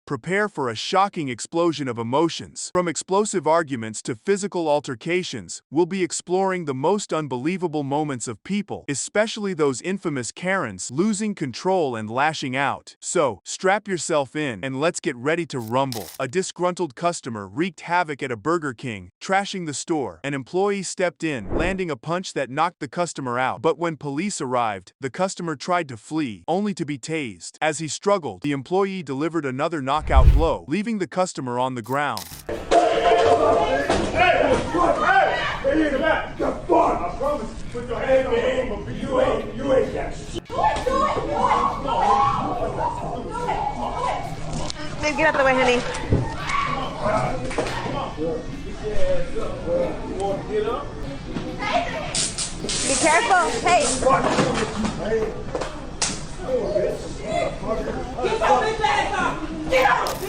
prepare for a shocking explosion of emotions. From explosive arguments to physical altercations, we'll be exploring the most unbelievable moments of people, especially those infamous Karens losing control and lashing out. So, strap yourself in and let's get ready to rumble. A disgruntled customer wreaked havoc at a Burger King, trashing the store. An employee stepped in, landing a punch that knocked the customer out. But when police arrived, the customer tried to flee, only to be tased. As he struggled, the employee delivered another knockout blow, leaving the customer on the ground. Babe, get out of the way, honey. Be careful. Hey.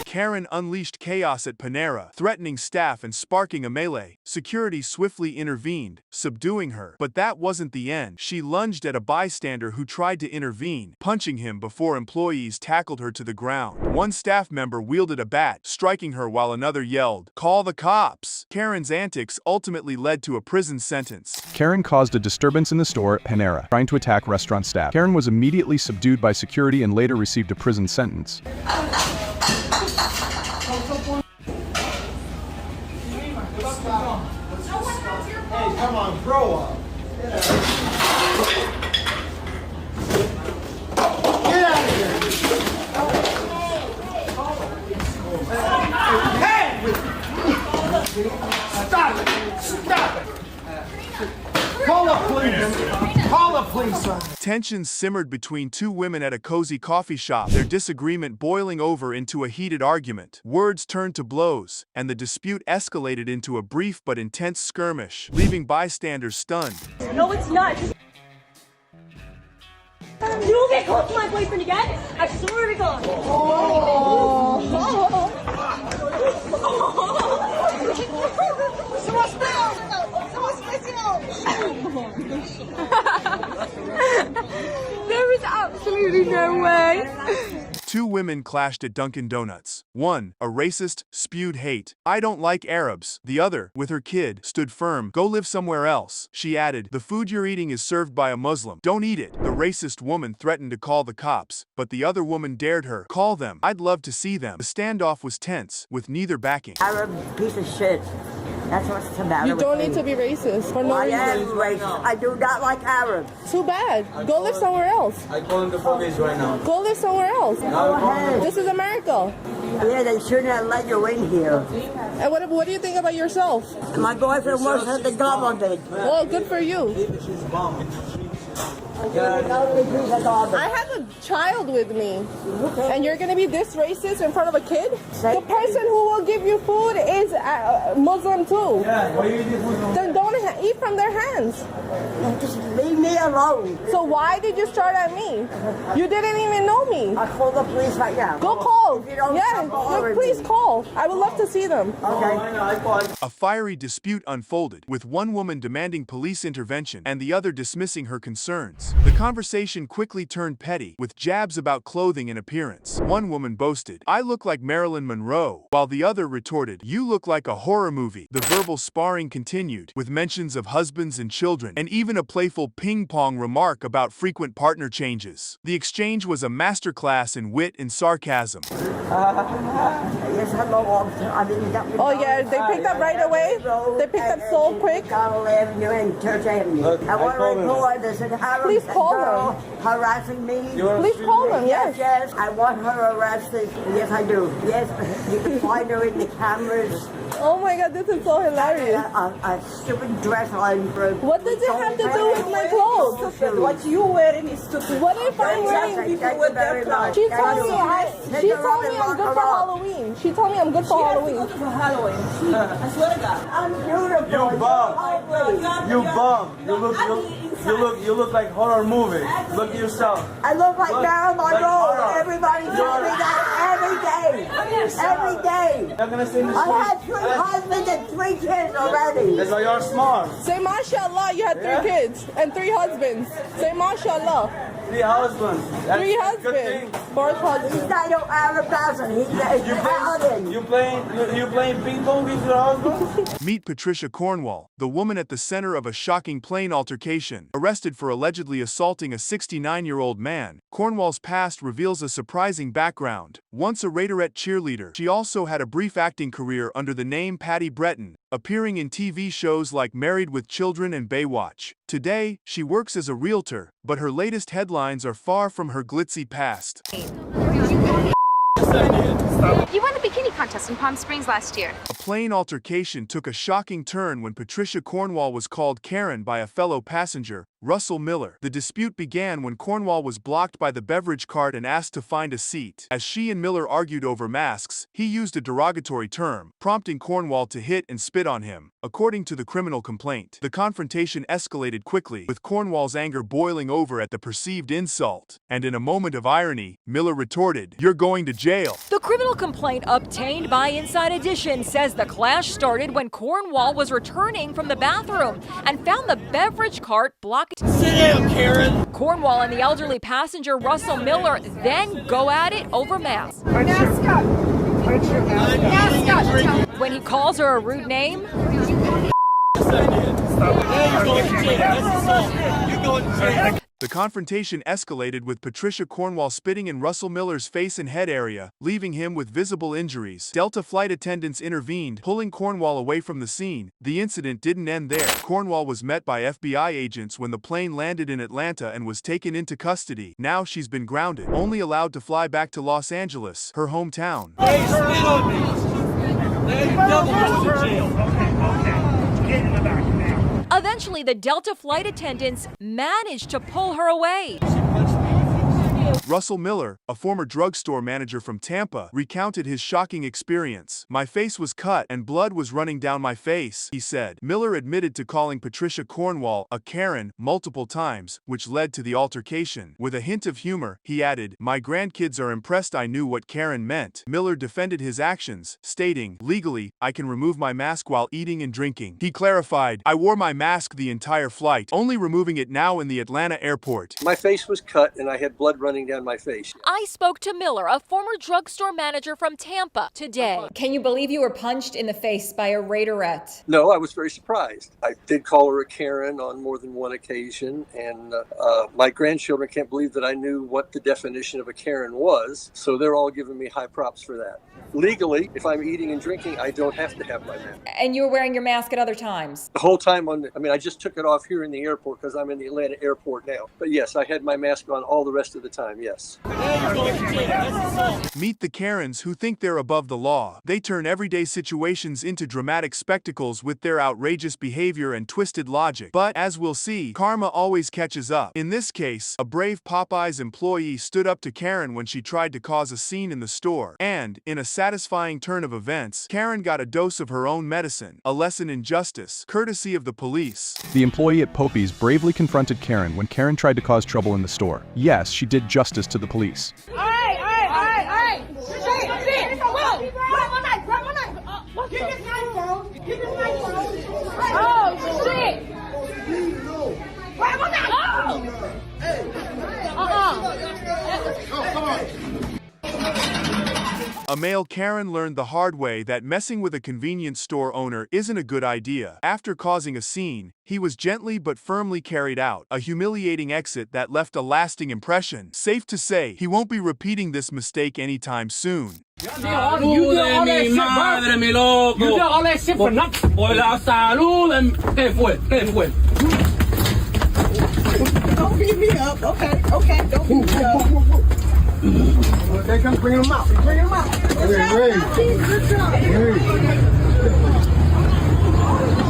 Karen unleashed chaos at Panera, threatening staff and sparking a melee. Security swiftly intervened, subduing her. But that wasn't the end. She lunged at a bystander who tried to intervene, punching him before employees tackled her to the ground. One staff member wielded a bat, striking her while another yelled, "Call the cops!" Karen's antics ultimately led to a prison sentence. Karen caused a disturbance in the store at Panera, trying to attack restaurant staff. Karen was immediately subdued by security and later received a prison sentence. Hey, come on, grow up. Get out of here. Hey! Stop it! Stop it! Call the police! Call the police, son! Tensions simmered between two women at a cozy coffee shop, their disagreement boiling over into a heated argument. Words turned to blows, and the dispute escalated into a brief but intense skirmish, leaving bystanders stunned. No, it's not. You get close to my boyfriend again, I swear to God. There is absolutely no way. Two women clashed at Dunkin' Donuts. One, a racist, spewed hate. "I don't like Arabs." The other, with her kid, stood firm. "Go live somewhere else." She added, "The food you're eating is served by a Muslim. Don't eat it." The racist woman threatened to call the cops, but the other woman dared her. "Call them. I'd love to see them." The standoff was tense, with neither backing. Arab piece of shit. That's what's the matter. You don't need to be racist for no I am reason. racist. I do not like Arabs. Too bad. Go live somewhere else. I call the police right now. Go live somewhere else. Go ahead. This is America. Yeah, they shouldn't have let you in here. And what do you think about yourself? My boyfriend works at the government. Well, good for you. I have a child with me, and you're gonna be this racist in front of a kid? The person who will give you food is Muslim too. Yeah, why you eat food? Then don't eat from their hands. Just leave me alone. So why did you start at me? You didn't even know me. I'll call the police right now. Go call. If you don't Yeah, stop bothering please me. call. I would love to see them. Okay. I call. A fiery dispute unfolded, with one woman demanding police intervention and the other dismissing her concerns. The conversation quickly turned petty, with jabs about clothing and appearance. One woman boasted, "I look like Marilyn Monroe," while the other retorted, "You look like a horror movie." The verbal sparring continued, with mentions of husbands and children, and even a playful ping-pong remark about frequent partner changes. The exchange was a masterclass in wit and sarcasm. Yes, hello. Oh yeah, they picked up right away? They picked up so quick? Donald Avenue and Church Avenue. I want to report there's an Arab Please call girl them. harassing me. Please call them, yes. Yes, I want her arrested. Yes, I do. Yes, you can find her in the cameras. Oh my god, this is so hilarious. A stupid dress on. What does it have to do with my clothes? What You wearing is stupid. What if I'm wearing... people with their clothes. She told me I'm good for Halloween. She told me I'm good for Halloween. For Halloween. I swear to God. I'm beautiful. You bum. You bum. You look like horror movie. Look at yourself. I look like Marilyn Monroe. horror. Everybody tells me that every day. Every day. You're gonna say this. I had 3 husbands and 3 kids already. That's why you're smart. Say mashallah, you had 3 kids and 3 husbands. Say mashallah. 3 husbands. That's 3 a good husbands. thing. 4 o'clock. He's not no Arab person. He's Italian. You playing ping pong with your husband? Meet Patricia Cornwall, the woman at the center of a shocking plane altercation. Arrested for allegedly assaulting a 69-year-old man, Cornwall's past reveals a surprising background. Once a Raiderette cheerleader, she also had a brief acting career under the name Patty Breton, appearing in TV shows like Married with Children and Baywatch. Today, she works as a realtor, but her latest headlines are far from her glitzy past. You won the bikini contest in Palm Springs last year. A plane altercation took a shocking turn when Patricia Cornwall was called Karen by a fellow passenger, Russell Miller. The dispute began when Cornwall was blocked by the beverage cart and asked to find a seat. As she and Miller argued over masks, he used a derogatory term, prompting Cornwall to hit and spit on him. According to the criminal complaint, the confrontation escalated quickly, with Cornwall's anger boiling over at the perceived insult. And in a moment of irony, Miller retorted, "You're going to jail." The criminal complaint obtained by Inside Edition says the clash started when Cornwall was returning from the bathroom and found the beverage cart blocking. Sit down, Karen. Cornwall and the elderly passenger Russell Miller then go at it over masks. When he calls her a rude name, the confrontation escalated with Patricia Cornwall spitting in Russell Miller's face and head area, leaving him with visible injuries. Delta flight attendants intervened, pulling Cornwall away from the scene. The incident didn't end there. Cornwall was met by FBI agents when the plane landed in Atlanta and was taken into custody. Now she's been grounded, only allowed to fly back to Los Angeles, her hometown. Hey, spit on me. Hey, double go to jail. Okay. Get in the back now. eventually the Delta flight attendants managed to pull her away. Russell Miller, a former drugstore manager from Tampa, recounted his shocking experience. "My face was cut and blood was running down my face," he said. Miller admitted to calling Patricia Cornwall a Karen multiple times, which led to the altercation. With a hint of humor, he added, "My grandkids are impressed I knew what Karen meant." Miller defended his actions, stating, "Legally, I can remove my mask while eating and drinking." He clarified, "I wore my mask the entire flight, only removing it now in the Atlanta airport." My face was cut and I had blood running down my face. I spoke to Miller, a former drugstore manager from Tampa, today. Can you believe you were punched in the face by a Raiderette? No, I was very surprised. I did call her a Karen on more than one occasion, and my grandchildren can't believe that I knew what the definition of a Karen was, so they're all giving me high props for that. Legally, if I'm eating and drinking, I don't have to have my mask. And you were wearing your mask at other times? The whole time I just took it off here in the airport because I'm in the Atlanta airport now. But yes, I had my mask on all the rest of the time, yes. Meet the Karens who think they're above the law. They turn everyday situations into dramatic spectacles with their outrageous behavior and twisted logic. But, as we'll see, karma always catches up. In this case, a brave Popeyes employee stood up to Karen when she tried to cause a scene in the store. And, in a satisfying turn of events, Karen got a dose of her own medicine, a lesson in justice, courtesy of the police. The employee at Popeyes bravely confronted Karen when Karen tried to cause trouble in the store. Yes, she did justice to the police. All right. Sit. Whoa. Grab my knife. Get this knife, bro. Oh, shit. Grab my knife. A male Karen learned the hard way that messing with a convenience store owner isn't a good idea. After causing a scene, he was gently but firmly carried out, a humiliating exit that left a lasting impression. Safe to say, he won't be repeating this mistake anytime soon. You did all that shit for nothing. Don't beat me up. Okay. Don't beat me up. They come bring him out. Bring him out.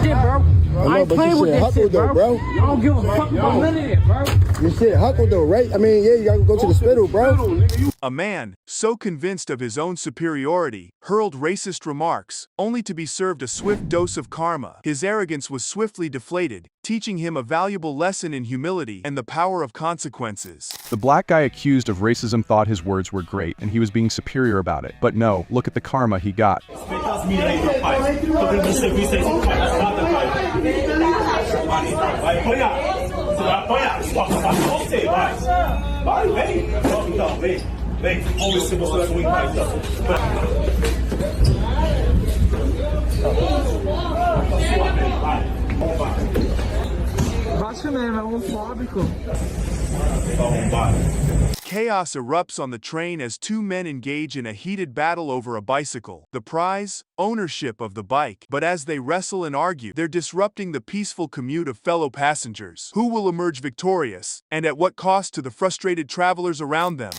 Shit, bro. I ain't playing with this shit, bro. You don't give a fuck about none of it, bro. Your shit huckled though, right? I mean, yeah, you gotta go to the hospital, bro. A man, so convinced of his own superiority, hurled racist remarks, only to be served a swift dose of karma. His arrogance was swiftly deflated, teaching him a valuable lesson in humility and the power of consequences. The black guy accused of racism thought his words were great and he was being superior about it. But no, look at the karma he got. Vem, vamos ver se você vai aguentar então. Baixa mesmo, é homofóbico. Chaos erupts on the train as two men engage in a heated battle over a bicycle. The prize? Ownership of the bike. But as they wrestle and argue, they're disrupting the peaceful commute of fellow passengers. Who will emerge victorious? And at what cost to the frustrated travelers around them?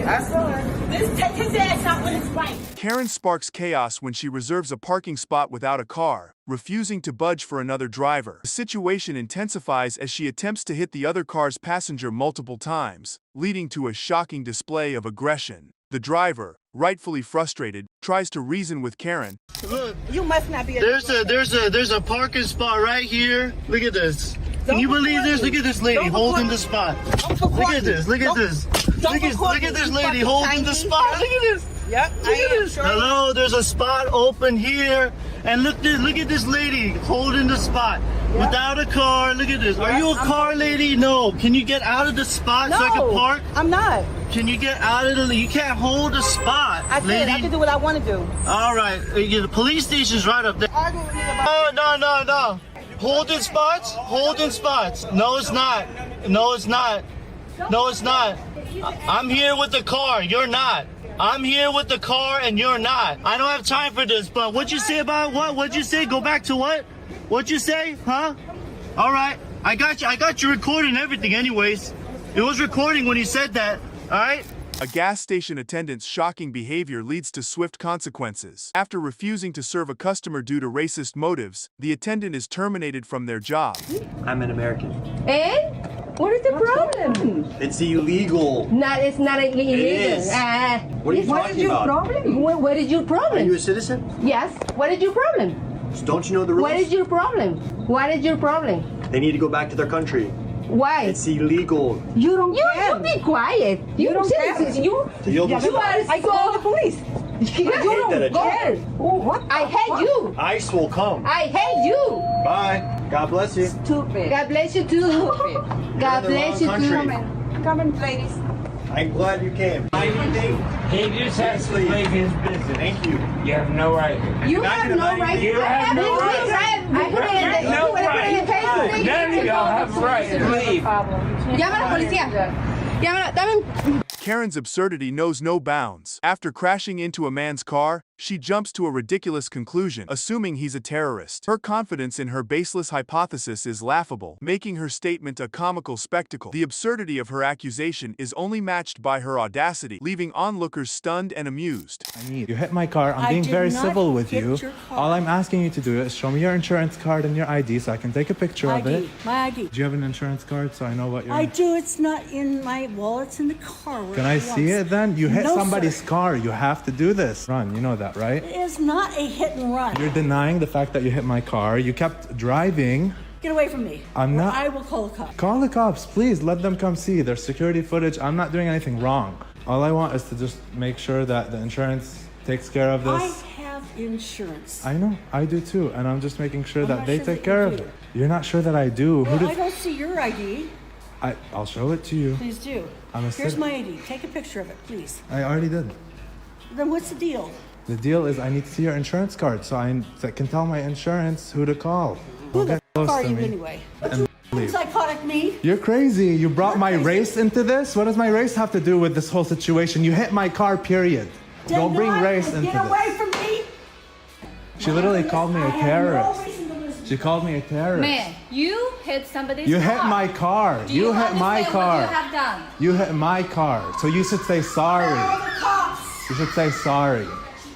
Take his ass out when it's right. Karen sparks chaos when she reserves a parking spot without a car, refusing to budge for another driver. The situation intensifies as she attempts to hit the other car's passenger multiple times, leading to a shocking display of aggression. The driver, rightfully frustrated, tries to reason with Karen. Look, you must not be. There's a parking spot right here. Look at this. Can you believe this? Look at this lady holding the spot. Look at this. Look at this. Look at this lady holding the spot. Look at this. Yep. Look at this. Hello, there's a spot open here. And look at this lady holding the spot. Without a car. Look at this. Are you a car lady? No. Can you get out of the spot so I can park? I'm not. Can you get out of the... You can't hold a spot, I can. lady. I can do what I want to do. All right. The police station's right up there. Oh, no. Holding spots? Holding spots. No, it's not. No, it's not. No, it's not. I'm here with the car. You're not. I'm here with the car and you're not. I don't have time for this, but what'd you say about what? What'd you say? Go back to what? What'd you say? Huh? All right. I got you recording everything anyways. It was recording when you said that. All right? A gas station attendant's shocking behavior leads to swift consequences. After refusing to serve a customer due to racist motives, the attendant is terminated from their job. I'm an American. And? What is the problem? It's illegal. It's not illegal. It is. What are you talking about? Problem? What is your problem? Are you a citizen? Yes. What is your problem? So don't you know the rules? What is your problem? What is your problem? They need to go back to their country. Why? It's illegal. You don't care. You be quiet. You don't care. You are I call the police. You don't care. What? I hate you. ICE will come. I hate you. Bye. God bless you. Stupid. God bless you too. God bless you too. Come in, ladies. I'm glad you came. Anything? He just has to leave his business. Thank you. You have no right. You have no right. You have no right. I put it in No the right. None of y'all have a right to leave. Llama a la policía. Llama, dame. Karen's absurdity knows no bounds. After crashing into a man's car, she jumps to a ridiculous conclusion, assuming he's a terrorist. Her confidence in her baseless hypothesis is laughable, making her statement a comical spectacle. The absurdity of her accusation is only matched by her audacity, leaving onlookers stunned and amused. You hit my car. I'm being very civil with you. All I'm asking you to do is show me your insurance card and your ID so I can take a picture of it. My ID. Do you have an insurance card so I know what you're... I do. It's not in my wallet. It's in the car. Can I see it then? You hit somebody's car. You have to do this. Run, you know that, right? It is not a hit and run. You're denying the fact that you hit my car. You kept driving. Get away from me. I'm not. I will call the cops. Call the cops, please. Let them come see. There's security footage. I'm not doing anything wrong. All I want is to just make sure that the insurance takes care of this. I have insurance. I know. I do too. And I'm just making sure that they sure take that care you of do. it. You're not sure that I do. Well, I don't see your ID. I'll show it to you. Please do. Here's my ID. Take a picture of it, please. I already did. Then what's the deal? The deal is I need to see your insurance card so I can tell my insurance who to call. Who the Get close are to you me. anyway? And leave. Psychotic me? You're crazy. You brought my race into this? What does my race have to do with this whole situation? You hit my car, period. Don't bring race into this. Get away from me! She literally called me a terrorist. She called me a terrorist. Man, you hit somebody's car. You hit my car. Do You hit my understand car. What you have done? You hit my car. So you should say sorry. You should say sorry.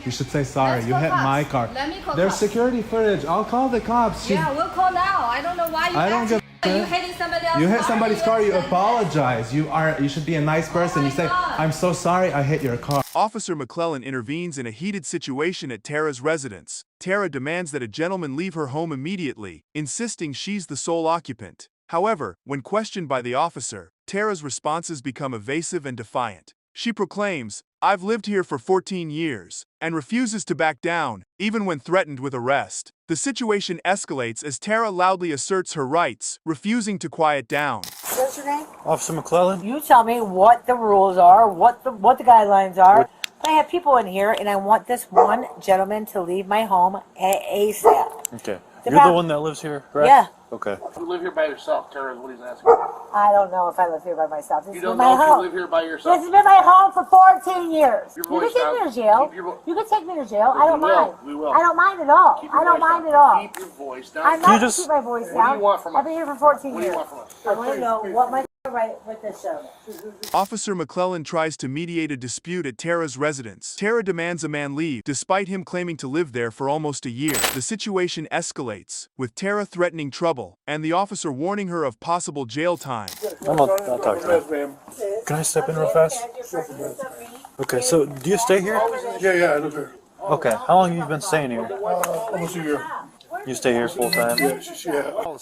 You should say sorry. Let's You call hit cops. my car. Let me call There's cops. security footage. I'll call the cops. Yeah, we'll call now. I don't know why you I don't acting give a you shit. hitting somebody else's You hit car. somebody's car, you Like that. apologize. You should be a nice person. my You say, God. I'm so sorry I hit your car. Officer McClellan intervenes in a heated situation at Tara's residence. Tara demands that a gentleman leave her home immediately, insisting she's the sole occupant. However, when questioned by the officer, Tara's responses become evasive and defiant. She proclaims, "I've lived here for 14 years," and refuses to back down, even when threatened with arrest. The situation escalates as Tara loudly asserts her rights, refusing to quiet down. What's your name? Officer McClellan? You tell me what the rules are, what the guidelines are. I have people in here, and I want this one gentleman to leave my home ASAP. Okay. The You're the prob- one that lives here, correct? Yeah. Okay. You live here by yourself, Tara, is what he's asking. I don't know if I live here by myself. This You has don't been my know if home. you live here by yourself. This has been my home for 14 years. Your You can voice take down. me to jail. Keep your You can take me to jail. I don't We will. mind. We will. I don't mind at all. Keep your I don't voice mind down. at all. Keep your voice down. I'm not going to keep my voice down. What do you want from us? I've been here for 14 What do years. you want from us? I want to know what my right with this show. Officer McClellan tries to mediate a dispute at Tara's residence. Tara demands a man leave, despite him claiming to live there for almost a year. The situation escalates, with Tara threatening trouble, and the officer warning her of possible jail time. I'll talk to him. Can I step in real fast? Okay, so do you stay here? Yeah, I live here. Okay. How long have you been staying here? Almost a year. You stay here full time? Yeah.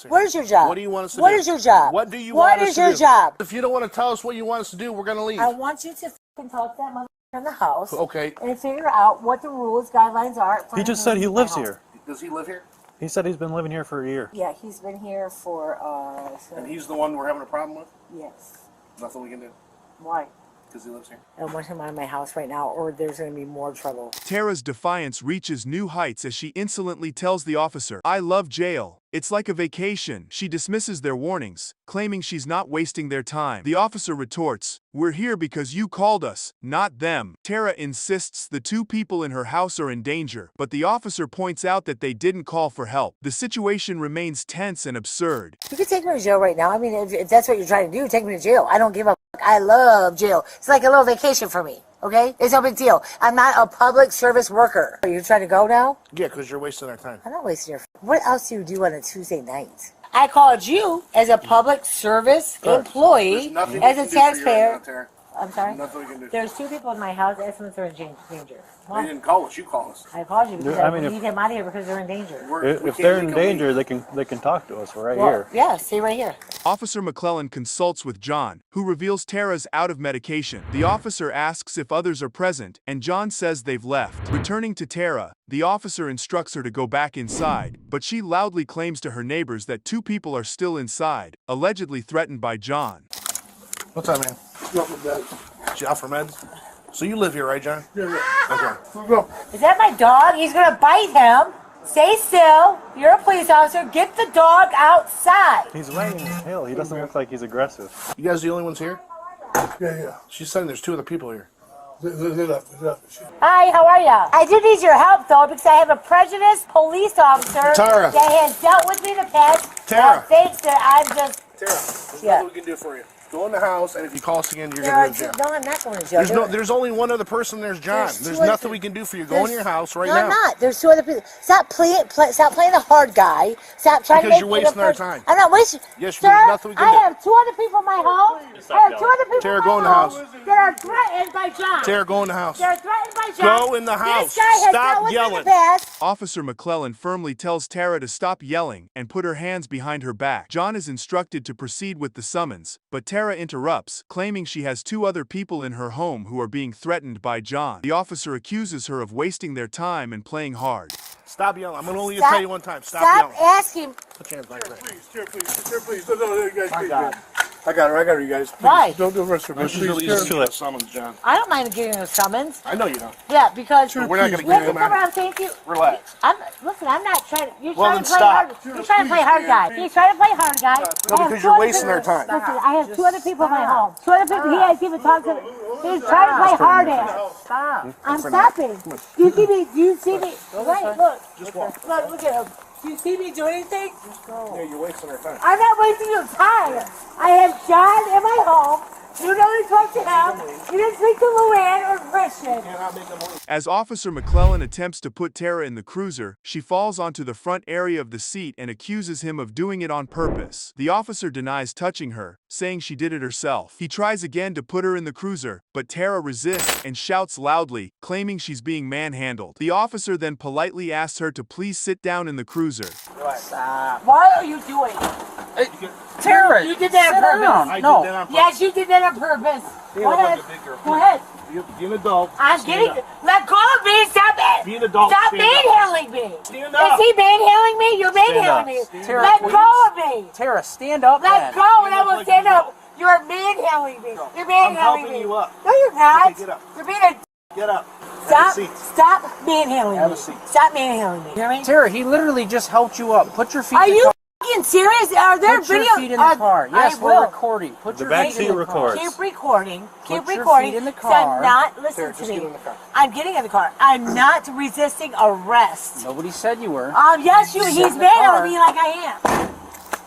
What is your job? What do you want us to What do? is your job? What do you What want us is to your do? job? If you don't want to tell us what you want us to do, we're going to leave. I want you to fucking talk to that motherfucker in the house. Okay. And figure out what the rules, guidelines are. for He him just to said he leave my lives house. here. Does he live here? He said he's been living here for a year. Yeah, he's been here for, And he's the one we're having a problem with? yes. Nothing we can do Why? because he lives here. I don't want him out of my house right now, or there's going to be more trouble. Tara's defiance reaches new heights as she insolently tells the officer, "I love jail. It's like a vacation." She dismisses their warnings, claiming she's not wasting their time. The officer retorts, "We're here because you called us, not them." Tara insists the two people in her house are in danger, but the officer points out that they didn't call for help. The situation remains tense and absurd. You can take me to jail right now. I mean, if that's what you're trying to do, take me to jail. I don't give a fuck. I love jail. It's like a little vacation for me, okay? It's no big deal. I'm not a public service worker. Are you trying to go now? Yeah, because you're wasting our time. I'm not wasting your... What else do you do on a Tuesday night? I called you as a public service employee, There's nothing as we a can do for you right taxpayer. now, Tara. I'm sorry? Nothing we can do. There's two people in my house. Ask them if they're in danger. They Well, didn't call us. You called us. I called you because I I mean, need them out of here because they're in danger. If they're in danger, they can talk to us right here. Yeah, stay right here. Officer McClellan consults with John, who reveals Tara's out of medication. The officer asks if others are present, and John says they've left. Returning to Tara, the officer instructs her to go back inside, but she loudly claims to her neighbors that two people are still inside, allegedly threatened by John. What's up, man? You out for meds? So you live here, right, John? Yeah. Okay. Let's go. Is that my dog? He's gonna bite him. Stay still. You're a police officer. Get the dog outside. He's wagging his tail. He doesn't look like he's aggressive. You guys the only ones here? Yeah. She's saying there's two other people here. They left. Hi, how are ya? I do need your help though because I have a prejudiced police officer Tara. that has dealt with me in the past. Tara. That thinks that I'm just. Tara, there's Yeah. nothing we can do for you. Go in the house, and if you call us again, you're There going are to go to two, jail. no, I'm not going to jail. There's only one other person. There's John. There's There's two other- nothing we can do for you. Go in your house right no, now. I'm not. There's two other people. Stop playing the hard guy. Stop trying Because to you're make wasting it a our person. time. I'm not wasting. Yes, Sir, there's nothing we can I do. have two other people in my home. I have two other people Tara, in go my in the home house. that are threatened by John. Tara, go in the house. They're threatened by John. Go in the house. This guy has Stop dealt with me in yelling. the past. Officer McClellan firmly tells Tara to stop yelling and put her hands behind her back. John is instructed to proceed with the summons, but Tara interrupts, claiming she has two other people in her home who are being threatened by John. The officer accuses her of wasting their time and playing hard. Stop yelling. I'm going to only Stop- tell you one time. Stop Stop yelling. asking. Put your hands back there. Please. No, you guys, please. I got her, you guys. Please. Why? Don't do arrest her, man. Let's just Please, release Tara. the summons, John. I don't mind getting a summons. I know you don't. Yeah, because But we're not going to you have give to you come around saying you. Relax. Listen, I'm not trying. You're Well, trying to then play stop. hard. You're trying to play hard guy. He's trying to play hard guy. No, I have because two you're other wasting people- our time. Listen, I have two other people in my home. Two other people. He has even talked to. He's trying to play hard at. Stop. I'm stopping. Do you see me? Do you see me? Wait, look. Just walk. Look at him. Do you see me do anything? Yeah, you're wasting our time. I'm not wasting your time. I have John in my home. You don't talk to him. You didn't speak to Luann or Christian. As Officer McClellan attempts to put Tara in the cruiser, she falls onto the front area of the seat and accuses him of doing it on purpose. The officer denies touching her, saying she did it herself. He tries again to put her in the cruiser, but Tara resists and shouts loudly, claiming she's being manhandled. The officer then politely asks her to please sit down in the cruiser. Why are you doing it? Tara, you did that on purpose. No. Did that on purpose. Yes, you did that on purpose. Be Go ahead. like a big girl. Go ahead. Be an adult. I'm Stand getting. up. Let go of me. Stop it. Be an adult. Stop Stand up. manhandling me. Stand Is up. he manhandling me? You're manhandling me. Tara, Let please. go of me. Tara, stand up. Let then. go, and I will stand up. You're manhandling me. You're manhandling helping me. you up. No, you're not. Okay, get up. You're being a. Get up. Stop. Have a seat. Stop manhandling Have me. a seat. Stop manhandling me. You hear me? Tara, he literally just helped you up. Put your feet Are in the you car. fucking serious? Are there Put your videos? feet in the car. Yes, I we're will. recording. Put The your back feet seat in the car. records. Keep recording. Keep Put your recording. feet in the 'Cause I'm car. not listening Tara, to just me. get in the car. I'm getting in the car. I'm not resisting arrest. Nobody said you were. Yes, you. Sit He's in the mad car. at me like I am.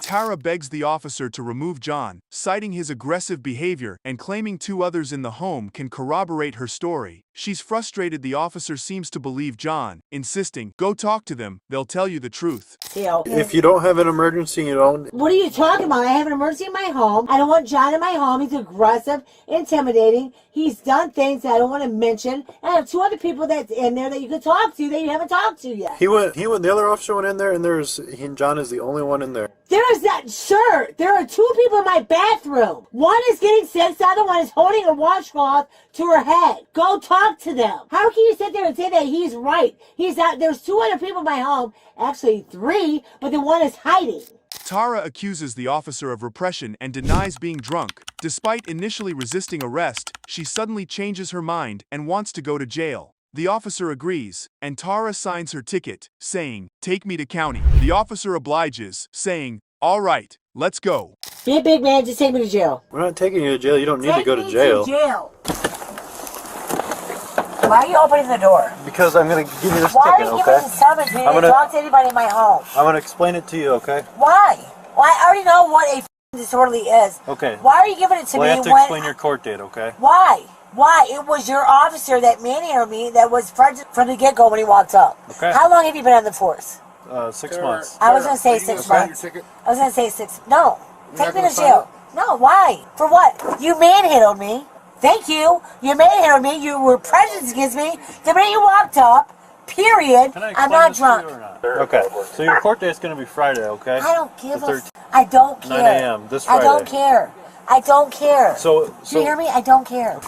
Tara begs the officer to remove John, citing his aggressive behavior and claiming 2 others in the home can corroborate her story. She's frustrated the officer seems to believe John, insisting, "Go talk to them, they'll tell you the truth." If you don't have an emergency, you don't. What are you talking about? I have an emergency in my home. I don't want John in my home. He's aggressive, intimidating. He's done things that I don't want to mention. And I have 2 other people that's in there that you could talk to that you haven't talked to yet. The other officer went in there, and John is the only one in there. There is that, sir. There are 2 people in my bathroom. One is getting sick. The other one is holding a washcloth to her head. Go talk to them. How can you sit there and say that he's right? He's not. There's 2 other people in my home. Actually 3, but the one is hiding. Tara accuses the officer of repression and denies being drunk. Despite initially resisting arrest, she suddenly changes her mind and wants to go to jail. The officer agrees, and Tara signs her ticket, saying, "Take me to county." The officer obliges, saying, "All right, let's go." Be a big man. Just take me to jail. We're not taking you to jail. You don't need to go to Take me jail. to jail. Why are you opening the door? Because I'm going to give you this Why ticket, are you okay? giving this summons me I'm to gonna- talk to anybody in my home? I'm going to explain it to you, okay? Why? Why? I already know what a f***ing disorderly is. Okay. Why are you giving it to Well, me I have to when... explain your court date, okay? Why? Why? It was your officer that manhandled me that was from the get-go when he walked up. Okay. How long have you been on the force? 6 months. I was going to say 6 months. I was going to say 6... No. Take me to jail. No, why? For what? You manhandled me. Thank you. You manhandled me. You were prejudiced against me. The minute you walked up, period, I'm not drunk. Okay. So your court date is going to be Friday, okay? I don't give The a... 13th. I don't care. 9 a.m. this I Friday. don't care. I don't care. So Do you hear me? I don't care.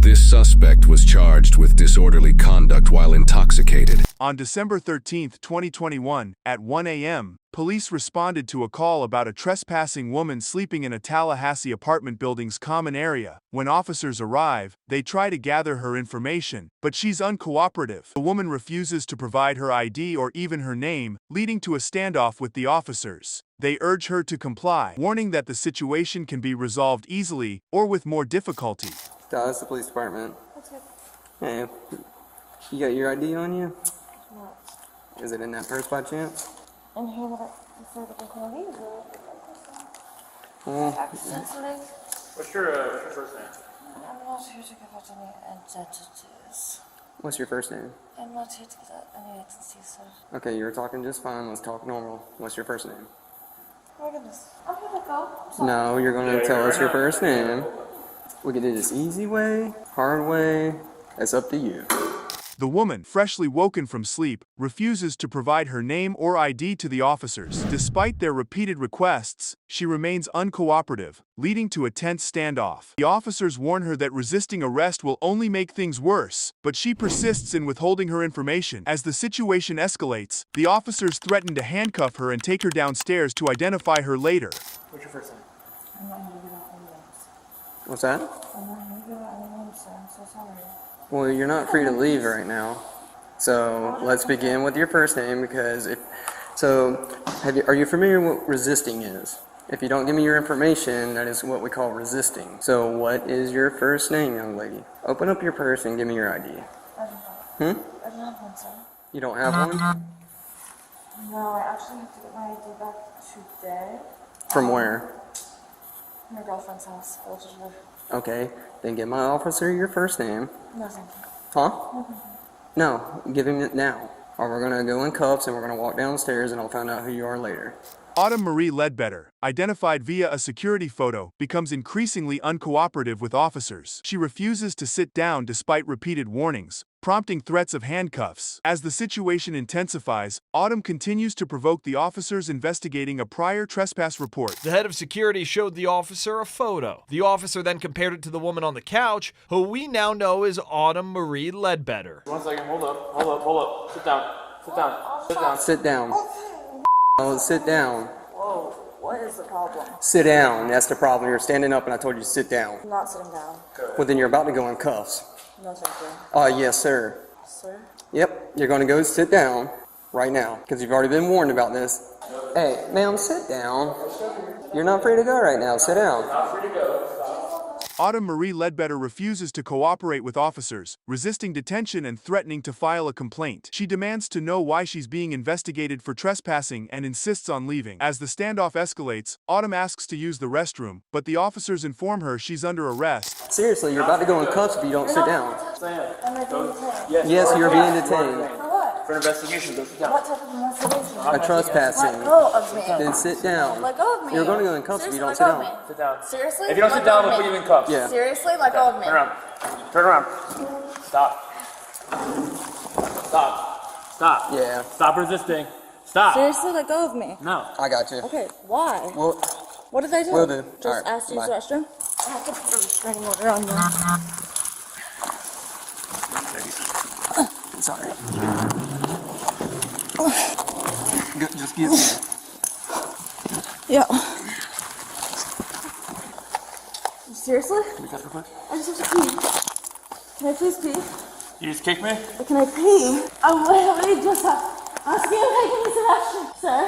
This suspect was charged with disorderly conduct while intoxicated. On December 13, 2021, at 1 a.m., police responded to a call about a trespassing woman sleeping in a Tallahassee apartment building's common area. When officers arrive, they try to gather her information, but she's uncooperative. The woman refuses to provide her ID or even her name, leading to a standoff with the officers. They urge her to comply, warning that the situation can be resolved easily or with more difficulty. Dallas, the police department. Hey, you got your ID on you? Is it in that purse by chance? And here that I said that I can leave it. Well, What's your first name? I'm not here to give out any identities. what's your first name? I'm not here to give out any identities, sir. Okay, you're talking just fine. Let's talk normal. What's your first name? Oh my goodness. I'm here to go. I'm sorry. No, you're going to tell us your first name. We can do this easy way, hard way. It's up to you. The woman, freshly woken from sleep, refuses to provide her name or ID to the officers. Despite their repeated requests, she remains uncooperative, leading to a tense standoff. The officers warn her that resisting arrest will only make things worse, but she persists in withholding her information. As the situation escalates, the officers threaten to handcuff her and take her downstairs to identify her later. What's your first name? I'm not here to give out any names. What's that? I'm not here to give out any names, sir. I'm so sorry. Well, you're not free to leave right now. So let's begin with your first name because are you familiar with what resisting is? If you don't give me your information, that is what we call resisting. So what is your first name, young lady? Open up your purse and give me your ID. I Hmm? don't have one, sir. You don't have one? No, I actually have to get my ID back today. From where? My girlfriend's house. Allegedly. Okay, then give my officer your first name. No, thank you. Huh? No, thank you. No, give him it now. Or we're gonna go in cuffs and we're gonna walk downstairs and I'll find out who you are later. Autumn Marie Ledbetter, identified via a security photo, becomes increasingly uncooperative with officers. She refuses to sit down despite repeated warnings, prompting threats of handcuffs. As the situation intensifies, Autumn continues to provoke the officers investigating a prior trespass report. The head of security showed the officer a photo. The officer then compared it to the woman on the couch, who we now know is Autumn Marie Ledbetter. 1 second, hold up. Sit down. Sit down. Oh, sit down. Whoa, what is the problem? Sit down. That's the problem. You're standing up and I told you to sit down. I'm not sitting down. Well, then you're about to go in cuffs. No, thank you. Yes, sir. Sir? Yep, you're going to go sit down right now because you've already been warned about this. Hey, ma'am, sit down. You're not free to go right now. Sit down. Not free to go. Autumn Marie Ledbetter refuses to cooperate with officers, resisting detention and threatening to file a complaint. She demands to know why she's being investigated for trespassing and insists on leaving. As the standoff escalates, Autumn asks to use the restroom, but the officers inform her she's under arrest. Seriously, you're about to go in cuffs if you don't sit down. Am I being detained? Yes, you're being detained. For what? For an investigation, go sit down. What type of investigation? A trespassing. Let go of me. Then sit down. Let go of me. You're going to go in cuffs if you don't sit Seriously, down. Sit down. Seriously? If you don't sit down, we'll put you in cuffs. Yeah. Seriously? Let go of me. Turn around. Stop. Yeah. Stop resisting. Stop. Seriously? Let go of me. No. I got you. Okay, why? Well, What did I do? will do. Just All right, ask to use the bye. restroom? I have to put a restraining order on you. Sorry. Just give me. Yeah. Seriously? Can we cut real quick? I just have to pee. Can I please pee? You just kicked me? Can I pee? I'm literally just asking if I can use the restroom. Sir,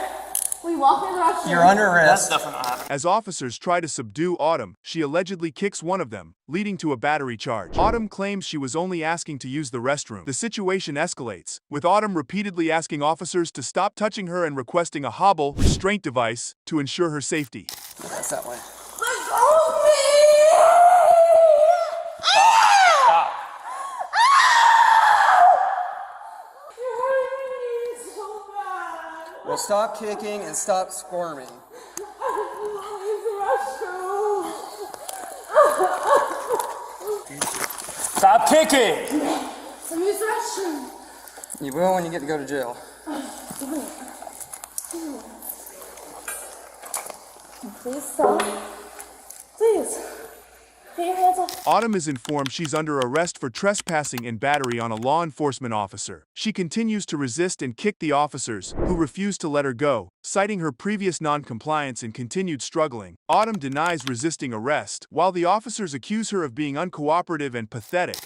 will you walk me to the restroom? You're under arrest. That's definitely not happening. As officers try to subdue Autumn, she allegedly kicks one of them, leading to a battery charge. Autumn claims she was only asking to use the restroom. The situation escalates, with Autumn repeatedly asking officers to stop touching her and requesting a hobble restraint device to ensure her safety. That's that way. Let go of me! Stop. You're hurting me so bad. Well, stop kicking and stop squirming. Stop kicking. Let me use the restroom. You will when you get to go to jail. Please stop. Please. Get your hands off. Autumn is informed she's under arrest for trespassing and battery on a law enforcement officer. She continues to resist and kick the officers, who refuse to let her go, citing her previous non-compliance and continued struggling. Autumn denies resisting arrest, while the officers accuse her of being uncooperative and pathetic.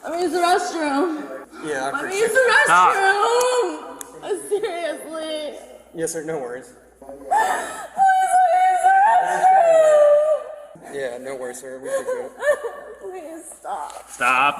Let me use the restroom. Yeah, Let me use the restroom. Seriously. Yes, sir. No worries. Please let me use the restroom. Yeah, no worries, sir. We can do it. Please stop. Stop.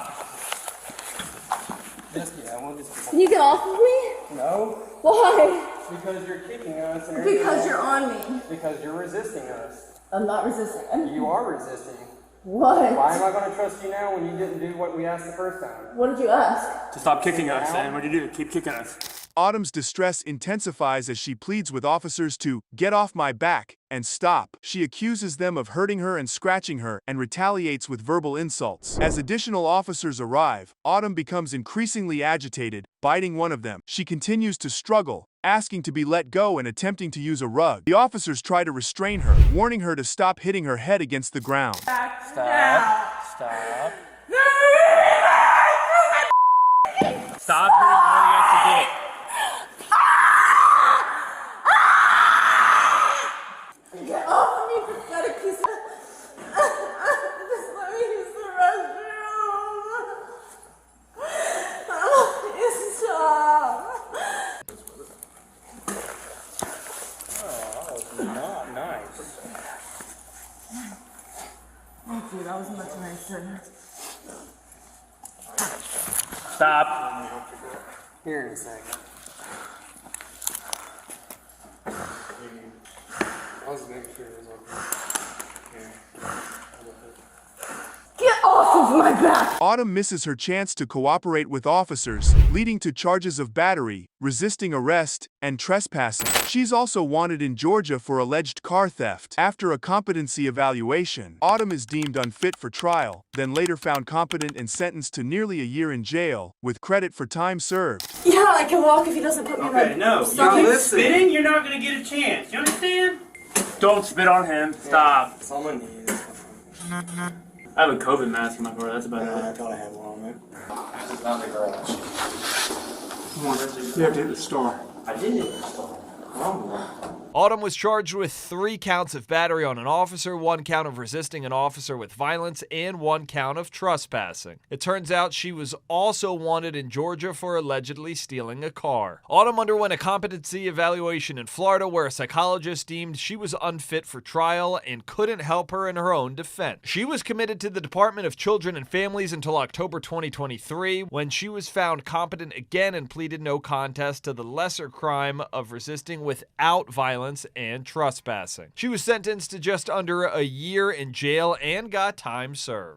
Can you get off of me? No. Why? Because you're kicking us. And Because you're on me. Because you're resisting us. I'm not resisting. You are resisting. What? Why am I going to trust you now when you didn't do what we asked the first time? What did you ask? To stop kicking us. And what do you do? Keep kicking us. Autumn's distress intensifies as she pleads with officers to get off my back and stop. She accuses them of hurting her and scratching her and retaliates with verbal insults. As additional officers arrive, Autumn becomes increasingly agitated, biting one of them. She continues to struggle, asking to be let go and attempting to use a rug. The officers try to restrain her, warning her to stop hitting her head against the ground. Stop. Stop hitting me against the gate. Get off of me, pathetic piece of... Just let me use the restroom. Please stop. Oh, that was not nice. Thank you, that was much nicer. Stop. Here in a second. I was making sure it was okay. Here. Get off of my back! Autumn misses her chance to cooperate with officers, leading to charges of battery, resisting arrest, and trespassing. She's also wanted in Georgia for alleged car theft. After a competency evaluation, Autumn is deemed unfit for trial, then later found competent and sentenced to nearly a year in jail, with credit for time served. Yeah, I can walk if he doesn't put me in Okay, no. You keep spitting, you're not gonna get a chance. You understand? Don't spit on him. Stop. It's on my knees. I have a COVID mask in my car. That's about it. I thought I had one on it. This is not the garage. Come on, you have to hit the star. I did hit the star. Autumn was charged with 3 counts of battery on an officer, 1 count of resisting an officer with violence, and 1 count of trespassing. It turns out she was also wanted in Georgia for allegedly stealing a car. Autumn underwent a competency evaluation in Florida where a psychologist deemed she was unfit for trial and couldn't help her in her own defense. She was committed to the Department of Children and Families until October 2023, when she was found competent again and pleaded no contest to the lesser crime of resisting without violence and trespassing. She was sentenced to just under a year in jail and got time served.